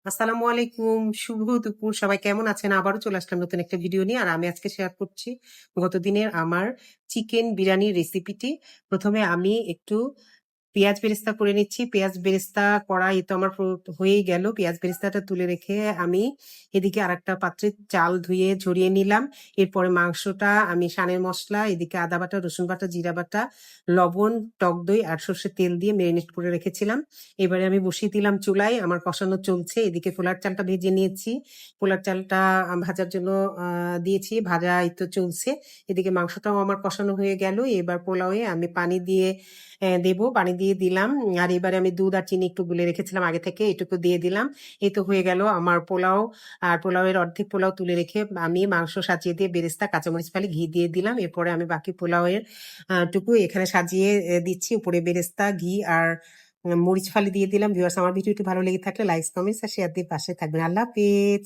আসসালামু আলাইকুম। শুভ দুপুর। সবাই কেমন আছেন? আবারও চলে আসলাম নতুন একটা ভিডিও নিয়ে। আর আমি আজকে শেয়ার করছি গতদিনের আমার চিকেন বিরিয়ানির রেসিপিটি। ১ম এ আমি একটু পেঁয়াজ বেরেস্তা করে নিচ্ছি। পেঁয়াজ বেরেস্তা করা এই তো আমার হয়েই গেল। পেঁয়াজ বেরেস্তাটা তুলে রেখে আমি এদিকে আরেকটা পাত্রে চাল ধুয়ে ঝরিয়ে নিলাম। এরপরে মাংসটা আমি সানের মসলা, এদিকে আদা বাটা, রসুন বাটা, জিরা বাটা, লবণ, টক দই আর সর্ষের তেল দিয়ে মেরিনেট করে রেখেছিলাম। এবারে আমি বসিয়ে দিলাম চুলায়। আমার কষানো চলছে। এদিকে পোলার চালটা ভেজে নিয়েছি। পোলার চালটা ভাজার জন্য দিয়েছি। ভাজা এই তো চলছে। এদিকে মাংসটাও আমার কষানো হয়ে গেল। এবার পোলাওয়ে আমি পানি দিয়ে দেবো। পানি দিয়ে দিলাম। আর এবারে আমি দুধ আর চিনি একটু গুলে রেখেছিলাম আগে থেকে, এটুকু দিয়ে দিলাম। এই তো হয়ে গেল আমার পোলাও। আর পোলাওয়ের অর্ধেক পোলাও তুলে রেখে আমি মাংস সাজিয়ে দিয়ে বেরেস্তা, কাঁচামরিচ ফালি, ঘি দিয়ে দিলাম। এরপরে আমি বাকি পোলাওয়ের টুকু এখানে সাজিয়ে দিচ্ছি। উপরে বেরেস্তা, ঘি আর মরিচ ফালি দিয়ে দিলাম। ভিউয়ার্স, আমার ভিডিওটি ভালো লেগে থাকলে লাইক, কমেন্টস আর শেয়ার দিয়ে পাশে থাকবেন। আল্লাহ হাফেজ।